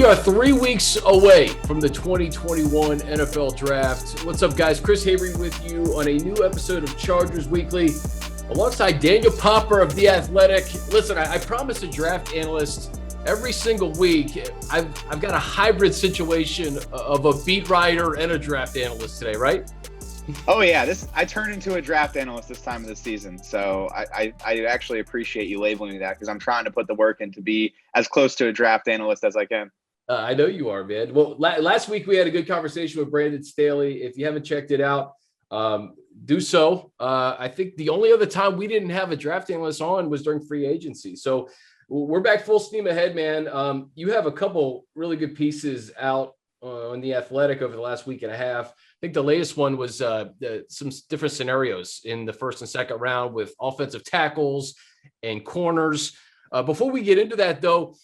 We are 3 weeks away from the 2021 NFL Draft. What's up, guys? Chris Hayre with you on a new episode of Chargers Weekly, alongside Daniel Popper of The Athletic. Listen, I promise a draft analyst every single week. I've got a hybrid situation of a beat writer and a draft analyst today, right? Oh yeah, I turned into a draft analyst this time of the season, so I actually appreciate you labeling me that, because I'm trying to put the work in to be as close to a draft analyst as I can. I know you are, man. Well, last week we had a good conversation with Brandon Staley. If you haven't checked it out, do so. I think the only other time we didn't have a draft analyst on was during free agency. So we're back full steam ahead, man. You have a couple really good pieces out on The Athletic over the last week and a half. I think the latest one was some different scenarios in the first and second round with offensive tackles and corners. Before we get into that, though,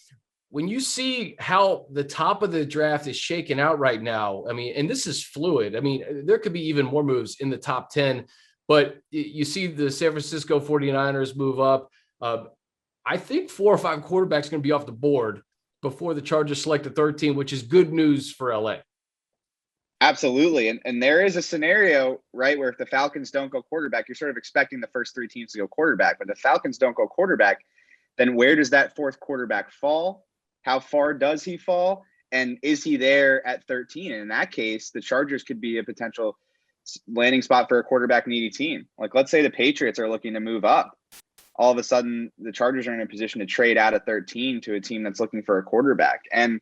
when you see how the top of the draft is shaken out right now, I mean, and this is fluid. I mean, there could be even more moves in the top 10, but you see the San Francisco 49ers move up. I think 4 or 5 quarterbacks going to be off the board before the Chargers select the 13, which is good news for LA. Absolutely. And there is a scenario, right, where if the Falcons don't go quarterback, you're sort of expecting the first 3 teams to go quarterback. But if the Falcons don't go quarterback, then where does that 4th quarterback fall? How far does he fall? And is he there at 13? And in that case, the Chargers could be a potential landing spot for a quarterback needy team. Like, let's say the Patriots are looking to move up. All of a sudden, the Chargers are in a position to trade out of 13 to a team that's looking for a quarterback. And,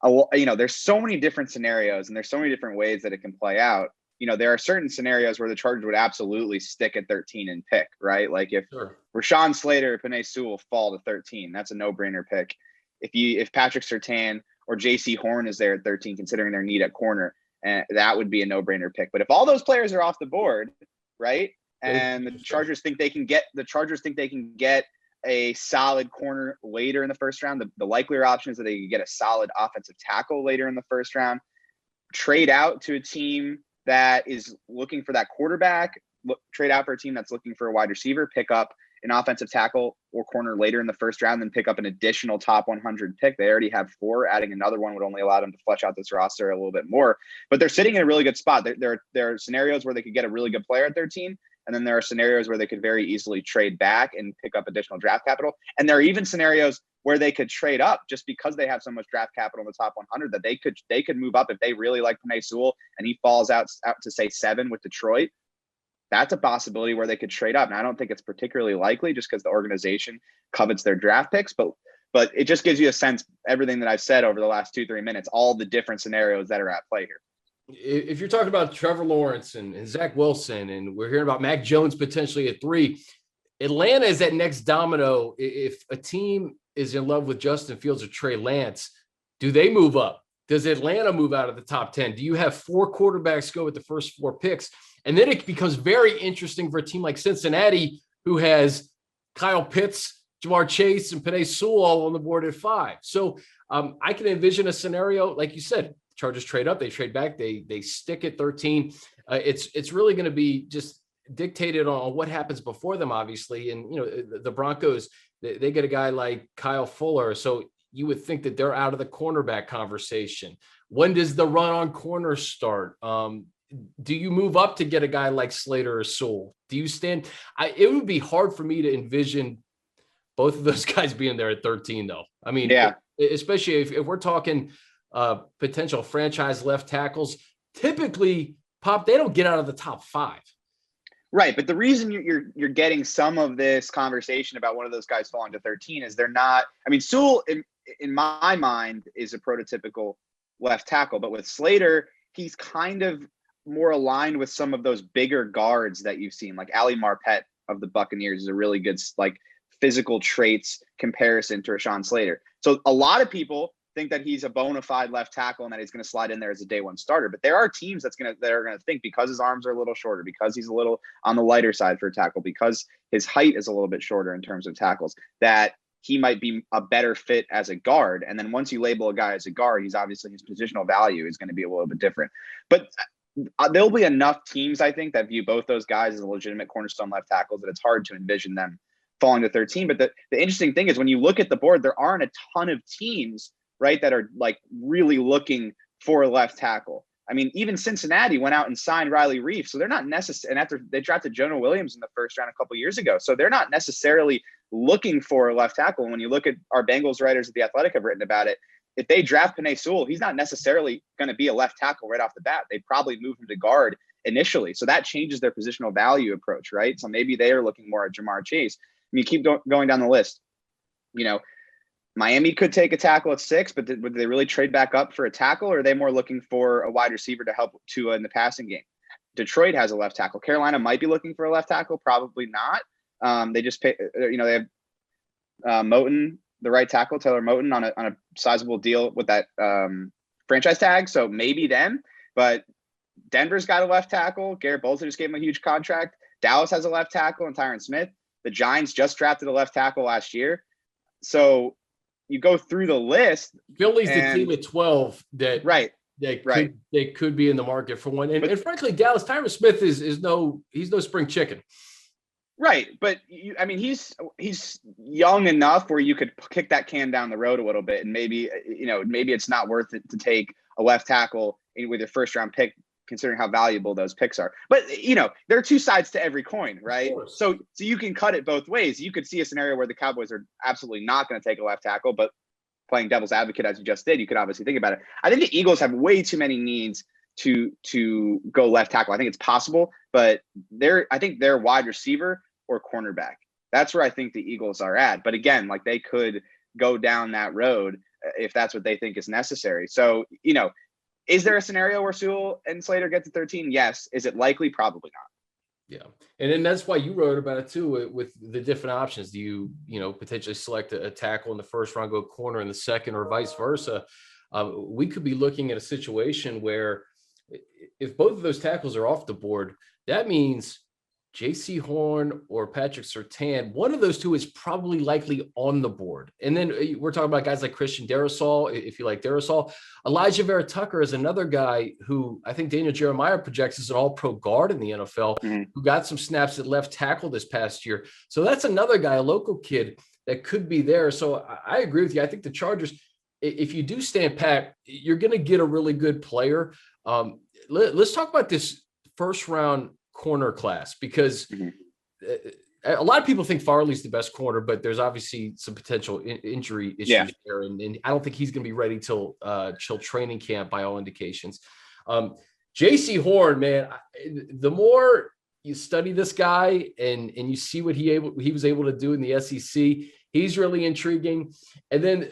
there's so many different scenarios and there's so many different ways that it can play out. There are certain scenarios where the Chargers would absolutely stick at 13 and pick, right? Like if Rashawn Slater or Penei Sewell fall to 13, that's a no-brainer pick. If Patrick Surtain or J.C. Horn is there at 13, considering their need at corner, that would be a no-brainer pick. But if all those players are off the board, right, and the Chargers think they can get a solid corner later in the first round, the likelier option is that they can get a solid offensive tackle later in the first round, trade out to a team that is looking for that quarterback, trade out for a team that's looking for a wide receiver, pick up an offensive tackle or corner later in the first round, then pick up an additional top 100 pick. They already have 4. Adding another one would only allow them to flesh out this roster a little bit more. But they're sitting in a really good spot. There are scenarios where they could get a really good player at 13, and then there are scenarios where they could very easily trade back and pick up additional draft capital. And there are even scenarios where they could trade up just because they have so much draft capital in the top 100 that they could move up if they really like Penei Sewell and he falls out to say 7 with Detroit. That's a possibility where they could trade up. And I don't think it's particularly likely just because the organization covets their draft picks, but it just gives you a sense, everything that I've said over the last 2-3 minutes, all the different scenarios that are at play here. If you're talking about Trevor Lawrence and Zach Wilson, and we're hearing about Mac Jones potentially at 3, Atlanta is that next domino. If a team is in love with Justin Fields or Trey Lance, do they move up? Does Atlanta move out of the top 10? Do you have 4 quarterbacks go with the first 4 picks? And then it becomes very interesting for a team like Cincinnati, who has Kyle Pitts, Jamar Chase, and Penei Sewell all on the board at 5. So I can envision a scenario, like you said, Chargers trade up, they trade back, they stick at 13. It's really going to be just dictated on what happens before them, obviously. And, the Broncos, they get a guy like Kyle Fuller. So you would think that they're out of the cornerback conversation. When does the run on corner start? Do you move up to get a guy like Slater or Sewell? Do you stand? It would be hard for me to envision both of those guys being there at 13, though. I mean, yeah, especially if we're talking potential franchise left tackles, typically, Pop, they don't get out of the top 5. Right, but the reason you're getting some of this conversation about one of those guys falling to 13 is they're not. I mean, Sewell, in my mind, is a prototypical left tackle, but with Slater, he's kind of more aligned with some of those bigger guards that you've seen, like Ali Marpet of the Buccaneers is a really good physical traits comparison to Rashawn Slater. So a lot of people think that he's a bona fide left tackle and that he's going to slide in there as a day 1 starter. But there are teams that are going to think, because his arms are a little shorter, because he's a little on the lighter side for a tackle, because his height is a little bit shorter in terms of tackles, that he might be a better fit as a guard. And then once you label a guy as a guard, his positional value is going to be a little bit different. But there'll be enough teams, I think, that view both those guys as a legitimate cornerstone left tackles that it's hard to envision them falling to 13. But the interesting thing is, when you look at the board, there aren't a ton of teams right, that are like really looking for a left tackle. I mean, even Cincinnati went out and signed Riley Reef, so they're not necessarily. And after they drafted Jonah Williams in the first round a couple years ago, so they're not necessarily looking for a left tackle. And when you look at our Bengals writers at The Athletic have written about it, if they draft Penei Sewell, he's not necessarily going to be a left tackle right off the bat. They probably move him to guard initially, so that changes their positional value approach, right? So maybe they are looking more at Jamar Chase. I mean, keep going down the list. You know, Miami could take a tackle at 6, but would they really trade back up for a tackle, or are they more looking for a wide receiver to help Tua in the passing game? Detroit has a left tackle. Carolina might be looking for a left tackle, probably not. They just pay, they have Moton, the right tackle, Taylor Moton, on a sizable deal with that franchise tag. So maybe them, but Denver's got a left tackle. Garrett Bolton just gave him a huge contract. Dallas has a left tackle and Tyron Smith. The Giants just drafted a left tackle last year. So you go through the list. Philly's the team at 12 that they could be in the market for one. And frankly, Dallas, Tyron Smith he's no spring chicken. Right. But I mean, he's young enough where you could kick that can down the road a little bit. And maybe it's not worth it to take a left tackle with your first round pick, considering how valuable those picks are. But, there are two sides to every coin, right? So you can cut it both ways. You could see a scenario where the Cowboys are absolutely not going to take a left tackle, but playing devil's advocate, as you just did, you could obviously think about it. I think the Eagles have way too many needs to go left tackle. I think it's possible, but I think they're wide receiver or cornerback. That's where I think the Eagles are at. But again, like, they could go down that road if that's what they think is necessary. So, is there a scenario where Sewell and Slater get to 13? Yes. Is it likely? Probably not. Yeah. And then that's why you wrote about it too, with the different options. Do you potentially select a tackle in the first round, go corner in the second, or vice versa? We could be looking at a situation where if both of those tackles are off the board, that means J.C. Horn or Patrick Surtain, one of those two is probably likely on the board. And then we're talking about guys like Christian Darrisaw, if you like Darrisaw. Elijah Vera Tucker is another guy who I think Daniel Jeremiah projects as an all-pro guard in the NFL, who got some snaps at left tackle this past year. So that's another guy, a local kid, that could be there. So I agree with you. I think the Chargers, if you do stand pat, you're going to get a really good player. Let's talk about this first round corner class, because a lot of people think Farley's the best corner, but there's obviously some potential injury issues there. And I don't think he's going to be ready till training camp by all indications. J.C. Horn, man, the more you study this guy and you see what he was able to do in the SEC, he's really intriguing. And then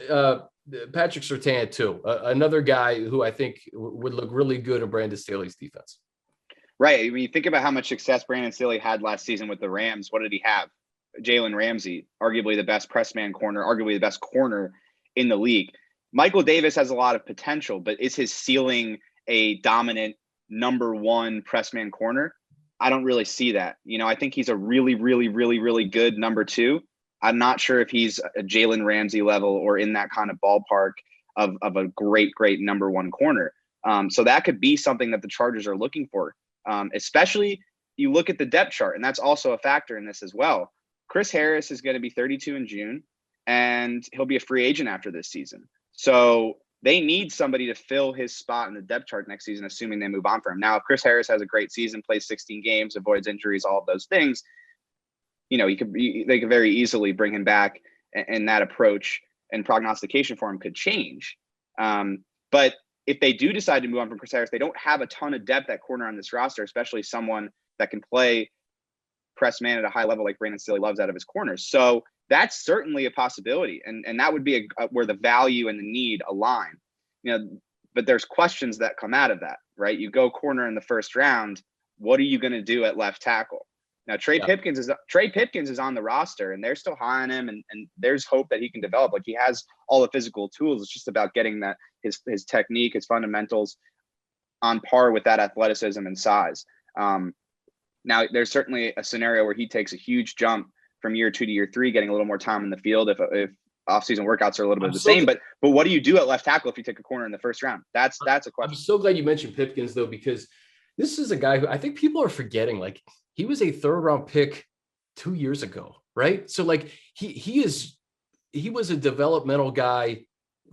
Patrick Surtain too, another guy who I think would look really good in Brandon Staley's defense. Right. When you think about how much success Brandon Staley had last season with the Rams, what did he have? Jalen Ramsey, arguably the best press man corner, arguably the best corner in the league. Michael Davis has a lot of potential, but is his ceiling a dominant number one press man corner? I don't really see that. I think he's a really, really, really, really good number two. I'm not sure if he's a Jalen Ramsey level or in that kind of ballpark of a great, great number one corner. So that could be something that the Chargers are looking for. Especially you look at the depth chart, and that's also a factor in this as well. Chris Harris is going to be 32 in June, and he'll be a free agent after this season. So they need somebody to fill his spot in the depth chart next season, assuming they move on from him. Now, if Chris Harris has a great season, plays 16 games, avoids injuries, all of those things, they could very easily bring him back, and that approach and prognostication for him could change. But if they do decide to move on from Chris Harris, they don't have a ton of depth at corner on this roster, especially someone that can play press man at a high level like Brandon Staley loves out of his corners. So that's certainly a possibility. And that would be where the value and the need align. But there's questions that come out of that, right? You go corner in the first round. What are you going to do at left tackle? Now, Trey Pipkins is on the roster, and they're still high on him, and there's hope that he can develop. Like, he has all the physical tools. It's just about getting that his technique, his fundamentals on par with that athleticism and size. Now, there's certainly a scenario where he takes a huge jump from year 2 to year 3, getting a little more time in the field if offseason workouts are a little bit of the same. But what do you do at left tackle if you take a corner in the first round? That's a question. I'm so glad you mentioned Pipkins, though, because this is a guy who I think people are forgetting. Like, he was a third-round pick 2 years ago, right? So, like, he was a developmental guy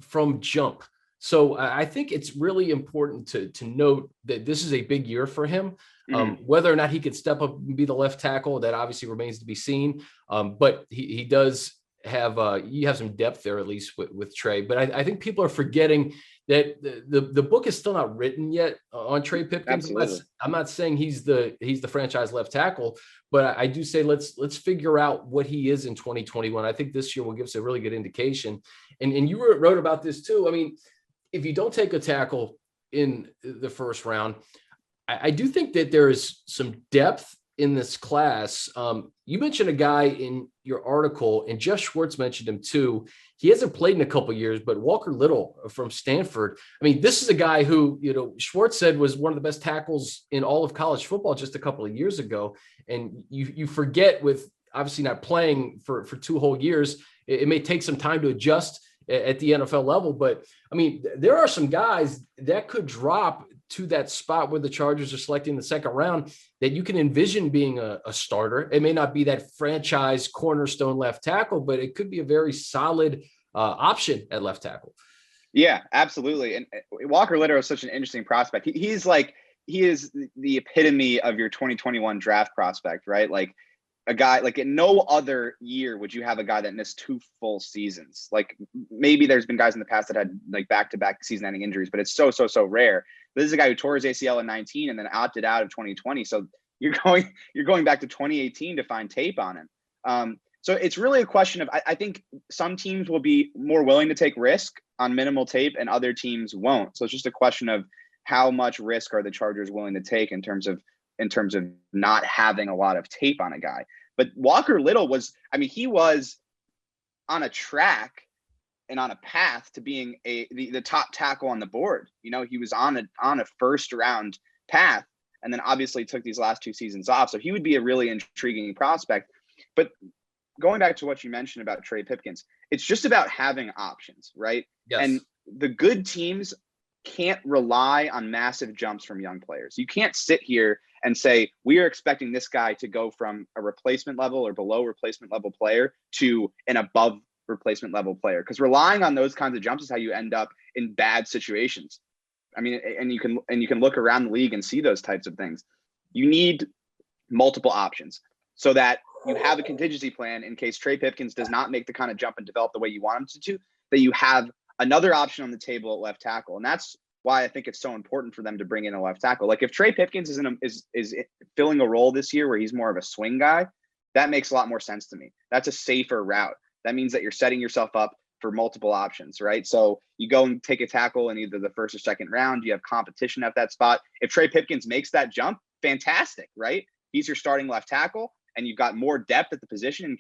from jump. So I think it's really important to note that this is a big year for him. Whether or not he could step up and be the left tackle, that obviously remains to be seen. But he does have you have some depth there, at least with Trey. But I think people are forgetting that the book is still not written yet on Trey Pipkins. I'm not saying he's the franchise left tackle, but I do say let's figure out what he is in 2021. I think this year will give us a really good indication. And you wrote about this too. I mean, if you don't take a tackle in the first round, I do think that there is some depth in this class. You mentioned a guy in your article, and Jeff Schwartz mentioned him too. He hasn't played in a couple of years, but Walker Little from Stanford. I mean, this is a guy who, Schwartz said was one of the best tackles in all of college football just a couple of years ago. And you forget, with obviously not playing for 2 whole years, it may take some time to adjust at the NFL level. But I mean, there are some guys that could drop to that spot where the Chargers are selecting the second round that you can envision being a starter. It may not be that franchise cornerstone left tackle, but it could be a very solid option at left tackle. Yeah, absolutely. And Walker Little is such an interesting prospect. He is the epitome of your 2021 draft prospect, right? Like a guy, like in no other year would you have a guy that missed 2 full seasons. Like maybe there's been guys in the past that had like back-to-back season-ending injuries, but it's so rare. This is a guy who tore his ACL in 19 and then opted out of 2020. So you're going back to 2018 to find tape on him. So it's really a question of, I think some teams will be more willing to take risk on minimal tape and other teams won't. So it's just a question of how much risk are the Chargers willing to take in terms of not having a lot of tape on a guy. But Walker Little he was on a track and on a path to being the top tackle on the board. He was on a first round path, and then obviously took these last 2 seasons off. So he would be a really intriguing prospect. But going back to what you mentioned about Trey Pipkins, it's just about having options, right? Yes. And the good teams can't rely on massive jumps from young players. You can't sit here and say, we are expecting this guy to go from a replacement level or below replacement level player to an above replacement level player. Because relying on those kinds of jumps is how you end up in bad situations. I mean, and you can look around the league and see those types of things. You need multiple options so that you have a contingency plan in case Trey Pipkins does not make the kind of jump and develop the way you want him to, that you have another option on the table at left tackle. And that's why I think it's so important for them to bring in a left tackle. Like if Trey Pipkins is filling a role this year where he's more of a swing guy, that makes a lot more sense to me. That's a safer route. That means that you're setting yourself up for multiple options, right? So you go and take a tackle in either the first or second round, you have competition at that spot. If Trey Pipkins makes that jump, fantastic, right? He's your starting left tackle, and you've got more depth at the position in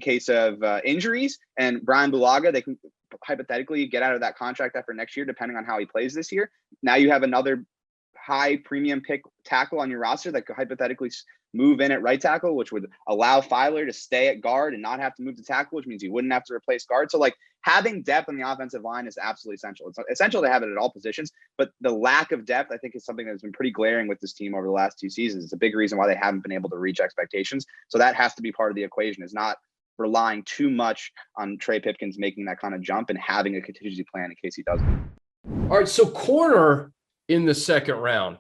case of injuries. And Brian Bulaga, they can hypothetically get out of that contract after next year, depending on how he plays this year. Now you have another high premium pick tackle on your roster that could hypothetically move in at right tackle, which would allow Filer to stay at guard and not have to move to tackle, which means you wouldn't have to replace guard. So like having depth on the offensive line is absolutely essential. It's essential to have it at all positions, but the lack of depth, I think, is something that's been pretty glaring with this team over the last 2 seasons. It's a big reason why they haven't been able to reach expectations. So that has to be part of the equation, is not relying too much on Trey Pipkins making that kind of jump and having a contingency plan in case he doesn't. All right, so corner in the second round.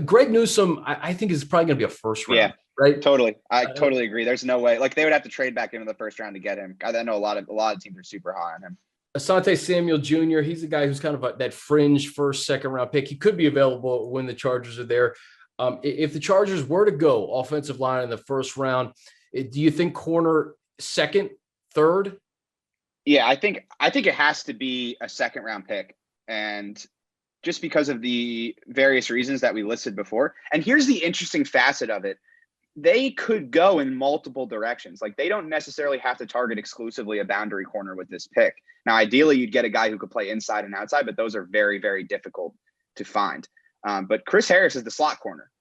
Greg Newsome, I think, is probably going to be a first round. Yeah, right. Totally. I totally agree. There's no way. Like they would have to trade back into the first round to get him. I know a lot of teams are super high on him. Asante Samuel Jr., he's a guy who's kind of that fringe first, second round pick. He could be available when the Chargers are there. If the Chargers were to go offensive line in the first round, do you think corner second, third? Yeah, I think it has to be a second round pick. And just because of the various reasons that we listed before. And here's the interesting facet of it. They could go in multiple directions. Like they don't necessarily have to target exclusively a boundary corner with this pick. Now, ideally you'd get a guy who could play inside and outside, but those are very, very difficult to find. But Chris Harris is the slot corner.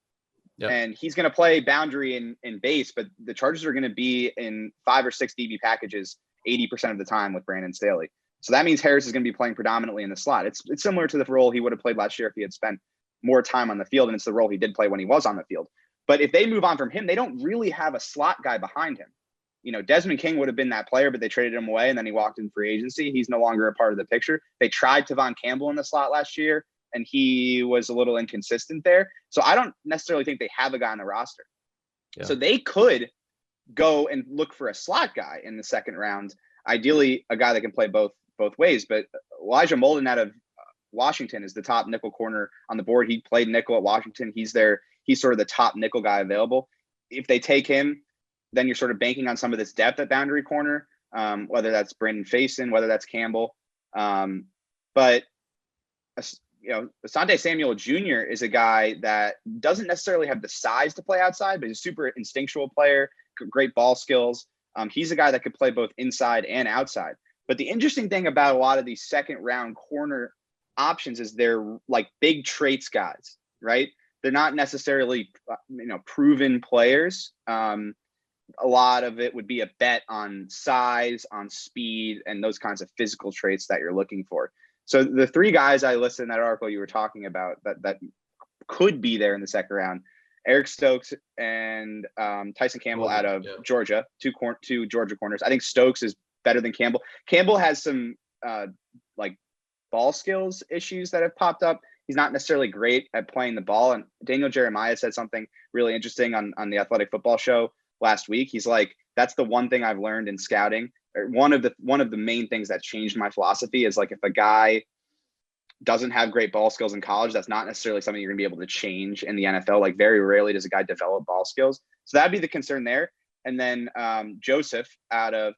Yep. And he's going to play boundary in base, but the Chargers are going to be in 5 or 6 DB packages 80% of the time with Brandon Staley. So that means Harris is going to be playing predominantly in the slot. It's similar to the role he would have played last year if he had spent more time on the field, and it's the role he did play when he was on the field. But if they move on from him, they don't really have a slot guy behind him. Desmond King would have been that player, but they traded him away and then he walked in free agency. He's no longer a part of the picture. They tried Tavon Campbell in the slot last year and he was a little inconsistent there. So I don't necessarily think they have a guy on the roster. Yeah. So they could go and look for a slot guy in the second round, ideally a guy that can play both ways. But Elijah Molden out of Washington is the top nickel corner on the board. He played nickel at Washington. He's sort of the top nickel guy available. If they take him, then you're sort of banking on some of this depth at boundary corner, whether that's Brandon Faison, whether that's Campbell. But Asante Samuel Jr. is a guy that doesn't necessarily have the size to play outside, but he's a super instinctual player, great ball skills. He's a guy that could play both inside and outside. But the interesting thing about a lot of these second round corner options is they're like big traits guys, right? They're not necessarily, proven players. A lot of it would be a bet on size, on speed, and those kinds of physical traits that you're looking for. So the three guys I listed in that article you were talking about that could be there in the second round, Eric Stokes and Tyson Campbell out of Georgia, two Georgia corners. I think Stokes is better than Campbell. Campbell has some ball skills issues that have popped up. He's not necessarily great at playing the ball. And Daniel Jeremiah said something really interesting on the Athletic Football Show last week. He's like, that's the one thing I've learned in scouting. One of the main things that changed my philosophy is like, if a guy doesn't have great ball skills in college, that's not necessarily something you're gonna be able to change in the NFL. Like very rarely does a guy develop ball skills. So that'd be the concern there. And then Kelvin Joseph out of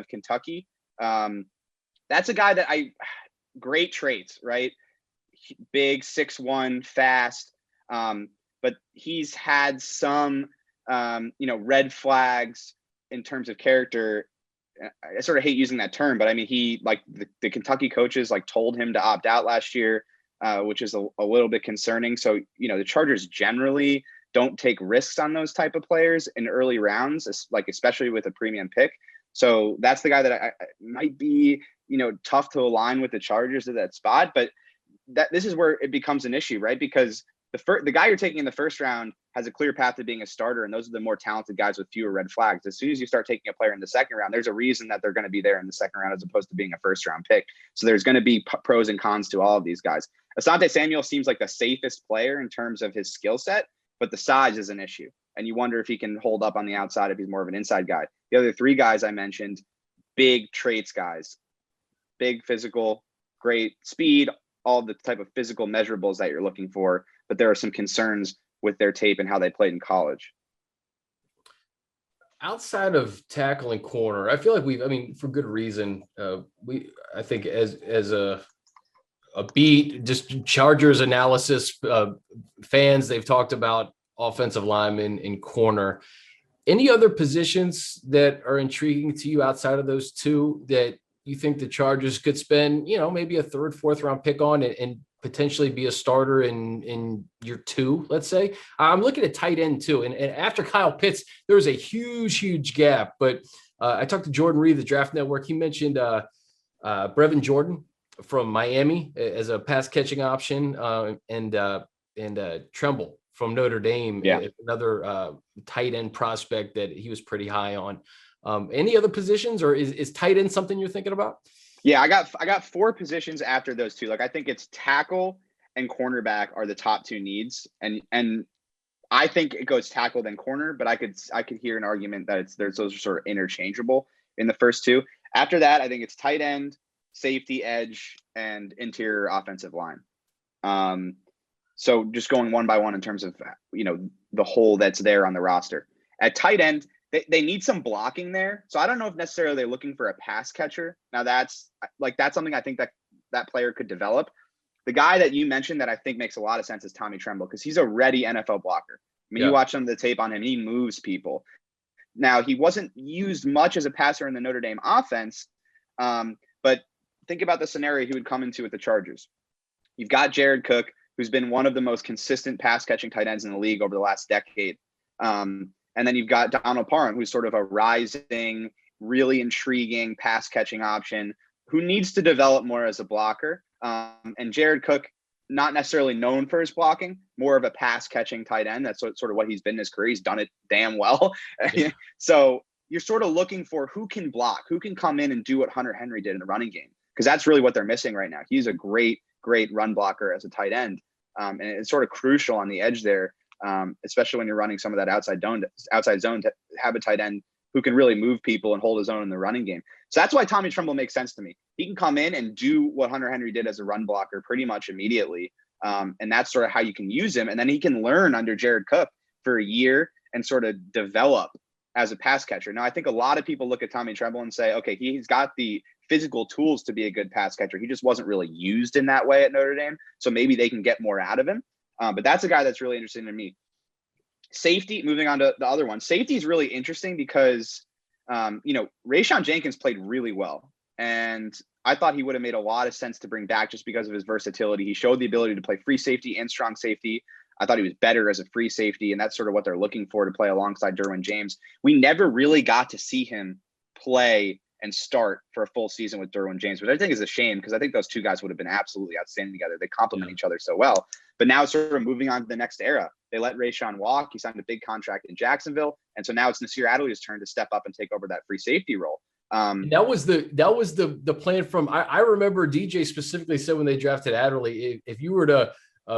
Kentucky. That's a guy that great traits, right? Big, 6'1", fast. But he's had some, red flags in terms of character. I sort of hate using that term, but I mean, he the Kentucky coaches told him to opt out last year, which is a little bit concerning. So, the Chargers generally don't take risks on those type of players in early rounds, especially with a premium pick. So that's the guy that I might be, tough to align with the Chargers at that spot. But this is where it becomes an issue, right? Because the guy you're taking in the first round has a clear path to being a starter, and those are the more talented guys with fewer red flags. As soon as you start taking a player in the second round, there's a reason that they're going to be there in the second round as opposed to being a first round pick. So there's going to be pros and cons to all of these guys. Asante Samuel seems like the safest player in terms of his skill set, but the size is an issue. And you wonder if he can hold up on the outside if he's more of an inside guy. The other three guys I mentioned, big traits guys, big physical, great speed, all the type of physical measurables that you're looking for. But there are some concerns with their tape and how they played in college. Outside of tackle and corner, I feel like for good reason, I think as a beat, just Chargers analysis fans, they've talked about offensive linemen and corner. Any other positions that are intriguing to you outside of those two that you think the Chargers could spend, maybe a third, fourth round pick on and potentially be a starter in year two, let's say? I'm looking at tight end too. And after Kyle Pitts, there was a huge gap. But I talked to Jordan Reed, the Draft Network. He mentioned Brevin Jordan from Miami as a pass catching option, and Tremble from Notre Dame, another tight end prospect that he was pretty high on. Any other positions, or is tight end something you're thinking about? Yeah, I got four positions after those two. I think it's tackle and cornerback are the top two needs, and I think it goes tackle then corner, but I could hear an argument that those are sort of interchangeable in the first two. After that, I think it's tight end, safety, edge, and interior offensive line. So just going one by one in terms of the hole that's there on the roster. At tight end, they need some blocking there. So I don't know if necessarily they're looking for a pass catcher. Now that's something I think that player could develop. The guy that you mentioned that I think makes a lot of sense is Tommy Tremble, because he's a ready NFL blocker. You watch some of the tape on him, he moves people. Now, he wasn't used much as a passer in the Notre Dame offense, but think about the scenario he would come into with the Chargers. You've got Jared Cook, who's been one of the most consistent pass catching tight ends in the league over the last decade. And then you've got Donald Parham, who's sort of a rising, really intriguing pass catching option who needs to develop more as a blocker. And Jared Cook, not necessarily known for his blocking, more of a pass catching tight end. That's sort of what he's been in his career. He's done it damn well. So you're sort of looking for who can block, who can come in and do what Hunter Henry did in the running game, because that's really what they're missing right now. He's a great run blocker as a tight end, and it's sort of crucial on the edge there, especially when you're running some of that outside zone to have a tight end who can really move people and hold his own in the running game. So that's why Tommy Tremble makes sense to me. He can come in and do what Hunter Henry did as a run blocker pretty much immediately. And that's sort of how you can use him. And then he can learn under Jared Cook for a year and sort of develop as a pass catcher. Now, I think a lot of people look at Tommy Tremble and say, okay, he's got the physical tools to be a good pass catcher. He just wasn't really used in that way at Notre Dame. So maybe they can get more out of him. But that's a guy that's really interesting to me. Safety, moving on to the other one. Safety is really interesting because, Rashawn Jenkins played really well. And I thought he would have made a lot of sense to bring back just because of his versatility. He showed the ability to play free safety and strong safety. I thought he was better as a free safety, and that's sort of what they're looking for to play alongside Derwin James. We never really got to see him play and start for a full season with Derwin James, which I think is a shame because I think those two guys would have been absolutely outstanding together. They complement each other so well. But now it's sort of moving on to the next era. They let Rashawn walk. He signed a big contract in Jacksonville. And so now it's Nasir Adderley's turn to step up and take over that free safety role. That was the plan from, I remember DJ specifically said when they drafted Adderley, if you were to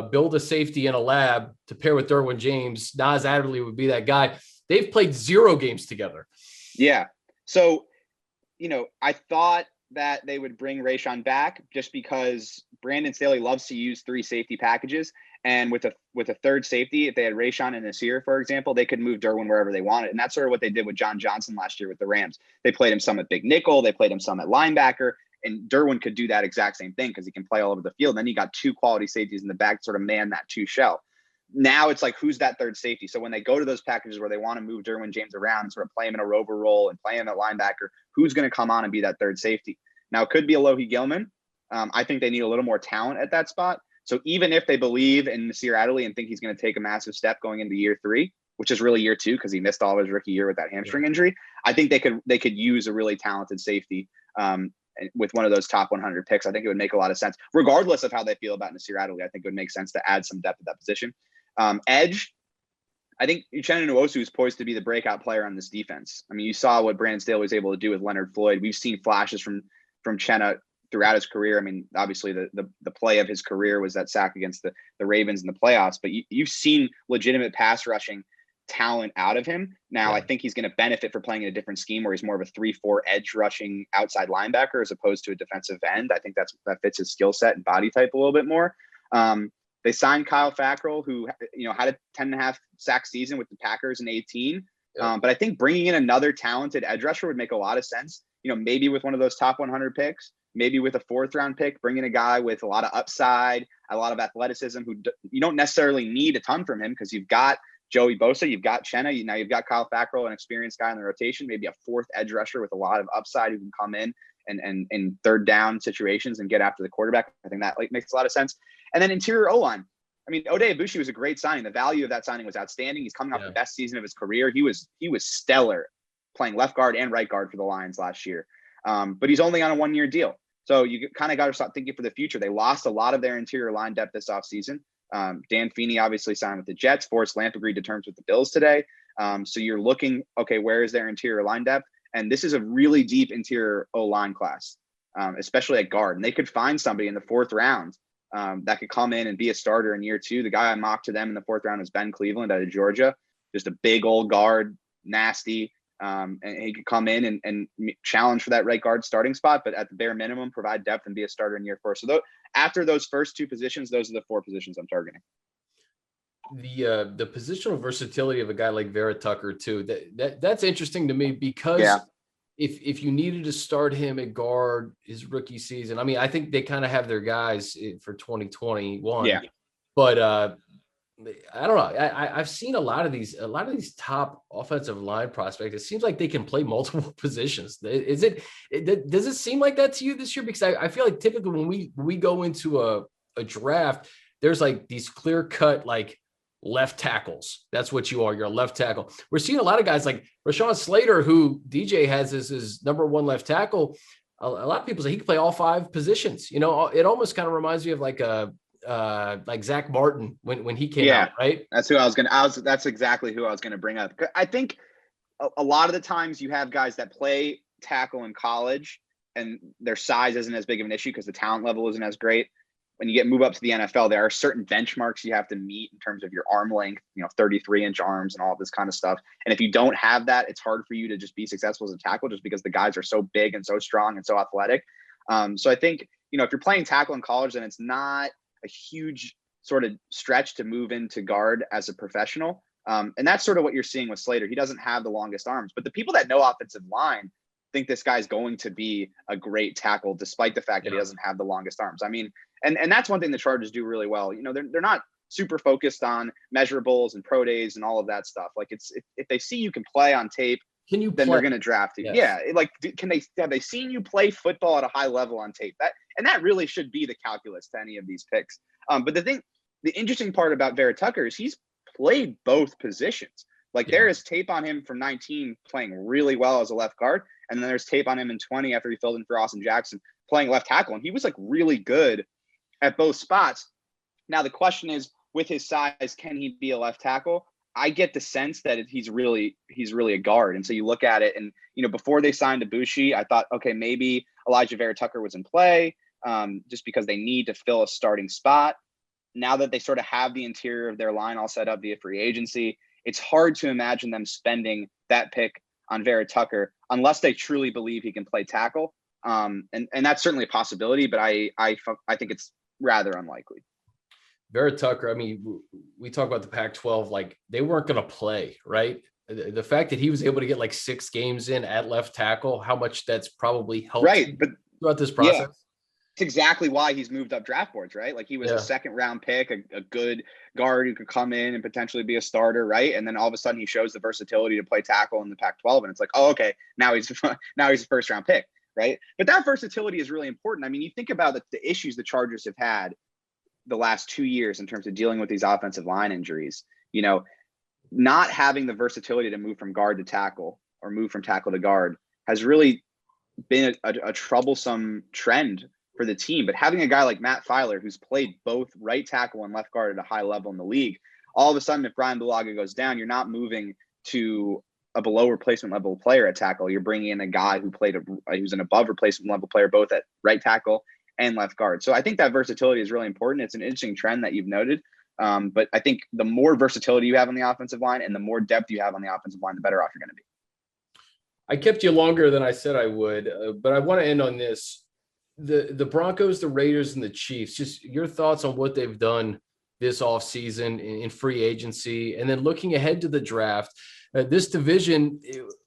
build a safety in a lab to pair with Derwin James, Nas Adderley would be that guy. They've played 0 games together. Yeah. So, I thought that they would bring Rashawn back just because Brandon Staley loves to use 3 safety packages. And with a third safety, if they had Rashawn and Nasir, for example, they could move Derwin wherever they wanted. And that's sort of what they did with John Johnson last year with the Rams. They played him some at big nickel. They played him some at linebacker. And Derwin could do that exact same thing because he can play all over the field. Then you got 2 quality safeties in the back to sort of man that 2 shell. Now it's like, who's that third safety? So when they go to those packages where they want to move Derwin James around and sort of play him in a rover role and play him at linebacker, who's going to come on and be that third safety? Now, it could be Alohi Gilman. I think they need a little more talent at that spot. So even if they believe in Nasir Adderley and think he's going to take a massive step going into year 3, which is really year 2 because he missed all of his rookie year with that hamstring injury, I think they could use a really talented safety with one of those top 100 picks. I think it would make a lot of sense, regardless of how they feel about Nasir Adderley. I think it would make sense to add some depth at that position. Edge, I think Uchenna Nwosu is poised to be the breakout player on this defense. I mean, you saw what Brandon Staley was able to do with Leonard Floyd. We've seen flashes from Chenna throughout his career. I mean, obviously the play of his career was that sack against the Ravens in the playoffs, but you've seen legitimate pass rushing talent out of him. Now, I think he's going to benefit for playing in a different scheme where he's more of a 3-4 edge rushing outside linebacker as opposed to a defensive end. I think that fits his skill set and body type a little bit more. They signed Kyle Fackrell, who had a 10.5 sack season with the Packers in 18. But I think bringing in another talented edge rusher would make a lot of sense. Maybe with one of those top 100 picks, maybe with a 4th round pick, bringing a guy with a lot of upside, a lot of athleticism, who you don't necessarily need a ton from him because you've got Joey Bosa, you've got Chenna, now you've got Kyle Fackrell, an experienced guy in the rotation, maybe a 4th edge rusher with a lot of upside who can come in and in third down situations and get after the quarterback. I think that makes a lot of sense. And then interior O-line. I mean, Ode Ibushi was a great signing. The value of that signing was outstanding. He's coming off the best season of his career. He was stellar playing left guard and right guard for the Lions last year. But he's only on a 1-year deal. So you kind of got to start thinking for the future. They lost a lot of their interior line depth this offseason. Dan Feeney obviously signed with the Jets. Forrest Lamp agreed to terms with the Bills today. So you're looking, okay, where is their interior line depth? And this is a really deep interior O-line class, especially at guard. And they could find somebody in the 4th round that could come in and be a starter in year 2. The guy I mocked to them in the 4th round was Ben Cleveland out of Georgia. Just a big old guard, nasty. And he could come in and challenge for that right guard starting spot, but at the bare minimum, provide depth and be a starter in year 4. So after those first 2 positions, those are the 4 positions I'm targeting. The positional versatility of a guy like Vera Tucker too, that's interesting to me because if you needed to start him at guard his rookie season, I mean, I think they kind of have their guys for 2021. Yeah. But I don't know. I've seen a lot of these top offensive line prospects. It seems like they can play multiple positions. Does it seem like that to you this year? Because I feel like typically when we go into a draft, there's like these clear cut like left tackles. That's what you are. You're a left tackle. We're seeing a lot of guys like Rashawn Slater, who DJ has as his number 1 left tackle. A lot of people say he can play all 5 positions. It almost kind of reminds me of like Zach Martin when he came out, right? That's exactly who I was gonna bring up. I think a lot of the times you have guys that play tackle in college and their size isn't as big of an issue because the talent level isn't as great. When you move up to the NFL, there are certain benchmarks you have to meet in terms of your arm length, 33-inch arms and all this kind of stuff. And if you don't have that, it's hard for you to just be successful as a tackle just because the guys are so big and so strong and so athletic. So I think, if you're playing tackle in college, then it's not a huge sort of stretch to move into guard as a professional. And that's sort of what you're seeing with Slater. He doesn't have the longest arms, but the people that know offensive line think this guy's going to be a great tackle, despite the fact that he doesn't have the longest arms. I mean, and that's one thing the Chargers do really well. They're not super focused on measurables and pro days and all of that stuff. Like if they see you can play on tape, then they're going to draft you. Yes. Yeah. Have they seen you play football at a high level on tape? That really should be the calculus to any of these picks. But the interesting part about Vera Tucker is he's played both positions. There is tape on him from 19 playing really well as a left guard. And then there's tape on him in 20 after he filled in for Austin Jackson playing left tackle. And he was really good at both spots. Now, the question is, with his size, can he be a left tackle? I get the sense that he's really a guard. And so you look at it and, before they signed Ibushi, I thought, okay, maybe Elijah Vera Tucker was in play just because they need to fill a starting spot. Now that they sort of have the interior of their line all set up via free agency, it's hard to imagine them spending that pick on Vera Tucker unless they truly believe he can play tackle. And that's certainly a possibility, but I think it's rather unlikely. Vera Tucker, I mean, we talk about the Pac-12, they weren't going to play, right? The fact that he was able to get 6 games in at left tackle, how much that's probably helped but throughout this process. Yeah. It's exactly why he's moved up draft boards, right? He was a second round pick, a good guard who could come in and potentially be a starter, right? And then all of a sudden he shows the versatility to play tackle in the Pac-12, and it's oh, okay, now he's a first round pick, right? But that versatility is really important. I mean, you think about the issues the Chargers have had the last 2 years in terms of dealing with these offensive line injuries. Not having the versatility to move from guard to tackle or move from tackle to guard has really been a troublesome trend for the team. But having a guy like Matt Filer, who's played both right tackle and left guard at a high level in the league, all of a sudden, if Brian Bulaga goes down, you're not moving to a below replacement level player at tackle. You're bringing in a guy who's an above replacement level player, both at right tackle and left guard. So I think that versatility is really important. It's an interesting trend that you've noted. But I think the more versatility you have on the offensive line and the more depth you have on the offensive line, the better off you're going to be. I kept you longer than I said I would, but I want to end on this. The Broncos, the Raiders, and the Chiefs, just your thoughts on what they've done this offseason in free agency, and then looking ahead to the draft. This division,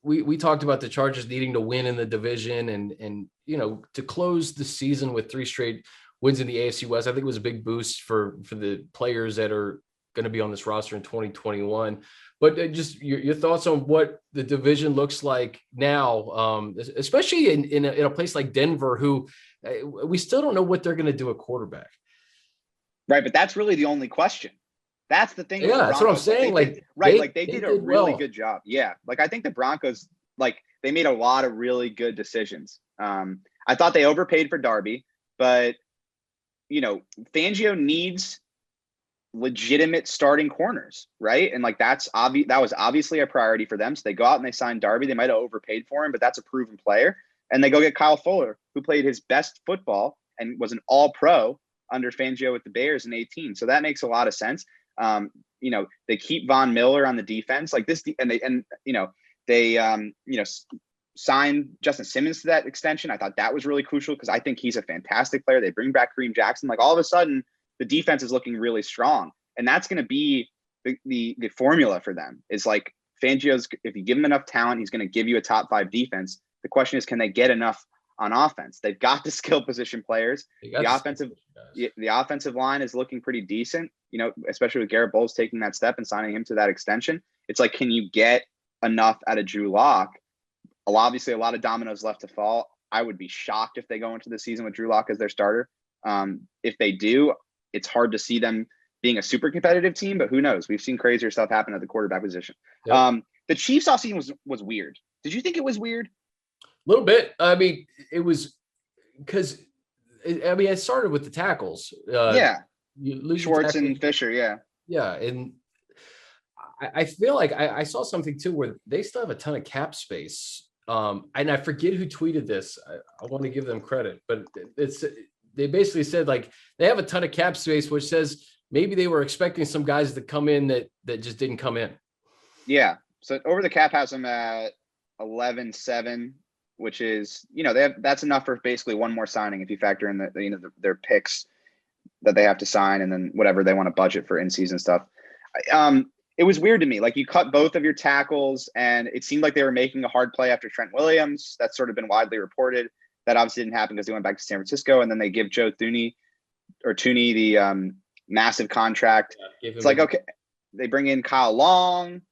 we talked about the Chargers needing to win in the division and to close the season with 3 straight wins in the AFC West. I think it was a big boost for the players that are going to be on this roster in 2021. But just your thoughts on what the division looks like now, especially in a place like Denver, who we still don't know what they're going to do at quarterback. Right, but that's really the only question. That's the thing. Yeah, that's what I'm saying. They did a really good job. Yeah, I think the Broncos, they made a lot of really good decisions. I thought they overpaid for Darby, but Fangio needs legitimate starting corners, right? And that's obvious. That was obviously a priority for them. So they go out and they sign Darby. They might have overpaid for him, but that's a proven player. And they go get Kyle Fuller, who played his best football and was an all-pro under Fangio with the Bears in 2018. So that makes a lot of sense. They keep Von Miller on the defense they signed Justin Simmons to that extension. I thought that was really crucial because I think he's a fantastic player. They bring back Kareem Jackson. All of a sudden, the defense is looking really strong. And that's going to be the formula for them is Fangio's, if you give him enough talent, he's going to give you a top 5 defense. The question is, can they get enough on offense? They've got the skill position players. The offensive line is looking pretty decent, especially with Garrett Bowles taking that step and signing him to that extension. It's can you get enough out of Drew Lock? Obviously, a lot of dominoes left to fall. I would be shocked if they go into the season with Drew Lock as their starter. If they do, it's hard to see them being a super competitive team, but who knows? We've seen crazier stuff happen at the quarterback position. Yep. The Chiefs offseason was weird. Did you think it was weird? A little bit. I mean, it was because it started with the tackles. You lose Schwartz and Fisher. Yeah. Yeah. And I feel like I saw something too where they still have a ton of cap space. And I forget who tweeted this. I want to give them credit, but they basically said like they have a ton of cap space, which says maybe they were expecting some guys to come in that just didn't come in. Yeah. So over the cap has them at 11.7, which is, that's enough for basically one more signing if you factor in their picks that they have to sign and then whatever they want to budget for in-season stuff. It was weird to me. Like, you cut both of your tackles, and it seemed like they were making a hard play after Trent Williams. That's sort of been widely reported. That obviously didn't happen because they went back to San Francisco, and then they give Joe Thuney the massive contract. Yeah, it's like, okay, they bring in Kyle Long.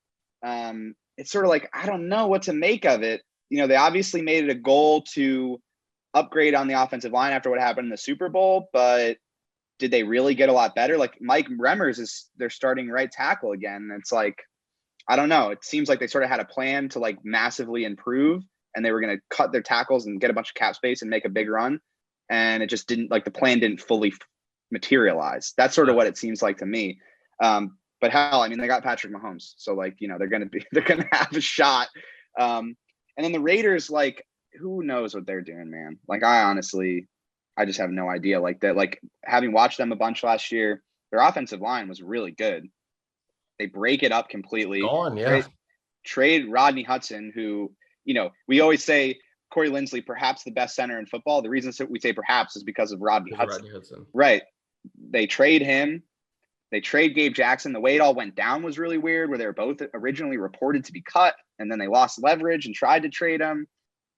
It's sort of like, I don't know what to make of it. They obviously made it a goal to upgrade on the offensive line after what happened in the Super Bowl, but did they really get a lot better? Like, Mike Remmers is their starting right tackle again. It's like, I don't know. It seems like they sort of had a plan to like massively improve, and they were going to cut their tackles and get a bunch of cap space and make a big run. And it just didn't, like, the plan didn't fully materialize. That's sort of what it seems like to me. But hell, I mean, they got Patrick Mahomes. So like, they're going to have a shot. And then the Raiders, like, who knows what they're doing, man? Like, I just have no idea. Like that, like, having watched them a bunch last year, their offensive line was really good. They break it up completely. Gone, yeah. Trade Rodney Hudson, who, we always say Corey Linsley, perhaps the best center in football. The reason we say perhaps is because of Rodney Hudson. Right. They trade him. They trade Gabe Jackson. The way it all went down was really weird, where they were both originally reported to be cut, and then they lost leverage and tried to trade him.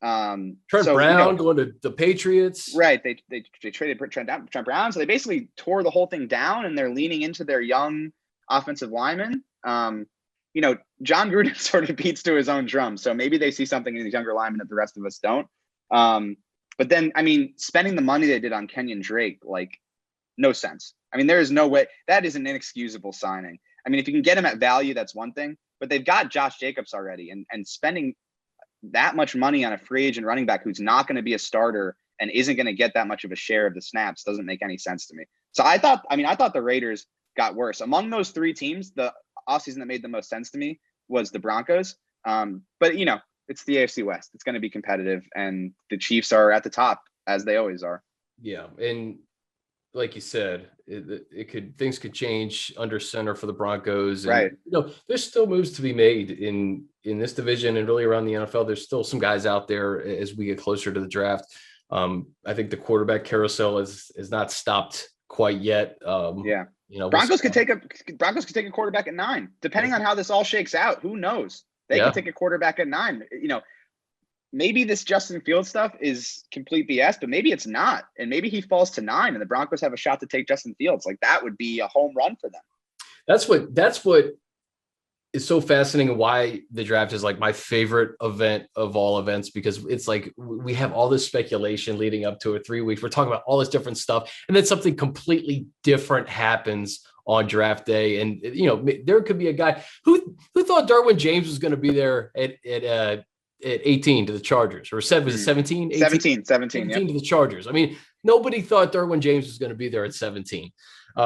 Trent Brown going to the Patriots. Right. They traded Trent Brown. So they basically tore the whole thing down, and they're leaning into their young offensive linemen. John Gruden sort of beats to his own drum. So maybe they see something in these younger linemen that the rest of us don't. But then, I mean, spending the money they did on Kenyon Drake, like, no sense. I mean, there is no way. That is an inexcusable signing. I mean, if you can get him at value, that's one thing. But they've got Josh Jacobs already, and spending that much money on a free agent running back who's not going to be a starter and isn't going to get that much of a share of the snaps doesn't make any sense to me. So I thought the Raiders got worse. Among those three teams, the offseason that made the most sense to me was the Broncos. But it's the AFC West. It's going to be competitive, and the Chiefs are at the top, as they always are. Yeah, and like you said, things could change under center for the Broncos. And, right. There's still moves to be made in this division and really around the NFL. There's still some guys out there as we get closer to the draft. I think the quarterback carousel is not stopped quite yet. Broncos could take a quarterback at 9, depending on how this all shakes out. Who knows? They could take a quarterback at 9. Maybe this Justin Fields stuff is complete BS, but maybe it's not. And maybe he falls to 9 and the Broncos have a shot to take Justin Fields. Like, that would be a home run for them. That's what is so fascinating, and why the draft is like my favorite event of all events, because it's like we have all this speculation leading up to it. 3 weeks. We're talking about all this different stuff. And then something completely different happens on draft day. And, there could be a guy who thought Derwin James was going to be there at 18 to the Chargers, or was it 17? 17 to the Chargers. I mean, nobody thought Derwin James was going to be there at 17.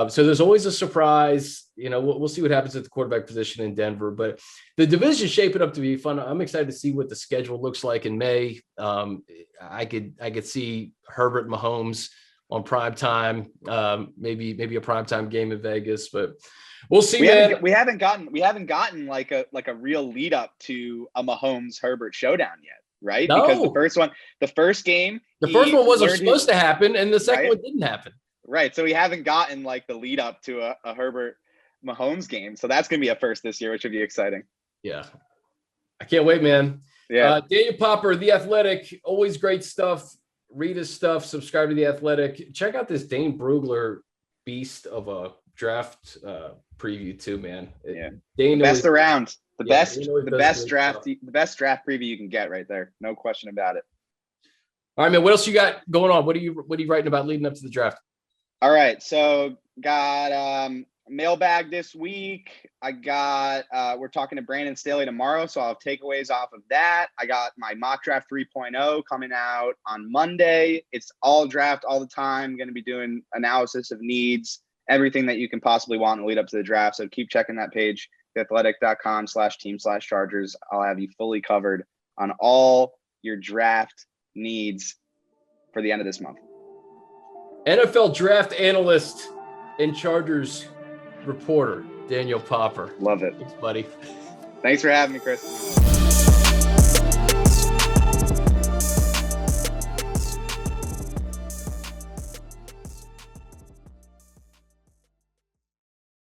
So there's always a surprise. We'll see what happens at the quarterback position in Denver, but the division is shaping up to be fun. I'm excited to see what the schedule looks like in May. I could see Herbert Mahomes on prime time, maybe a primetime game in Vegas, but we'll see. We haven't gotten like a real lead up to a Mahomes Herbert showdown yet, right? No. Because the first one wasn't supposed to happen, and the second one didn't happen. Right. So we haven't gotten like the lead up to a Herbert Mahomes game. So that's gonna be a first this year, which would be exciting. Yeah. I can't wait, man. Yeah. Daniel Popper, The Athletic, always great stuff. Read his stuff, subscribe to The Athletic. Check out this Dane Brugler beast of a draft preview too, man. Yeah. Dane best around. The best draft preview you can get right there. No question about it. All right, man. What else you got going on? What are you writing about leading up to the draft? All right. So got mailbag this week. We're talking to Brandon Staley tomorrow, so I'll have takeaways off of that. I got my mock draft 3.0 coming out on Monday. It's all draft all the time. Going to be doing analysis of needs, everything that you can possibly want in the lead up to the draft. So keep checking that page theathletic.com/team/Chargers. I'll have you fully covered on all your draft needs for the end of this month. NFL draft analyst and Chargers reporter, Daniel Popper. Love it. Thanks, buddy. Thanks for having me, Chris.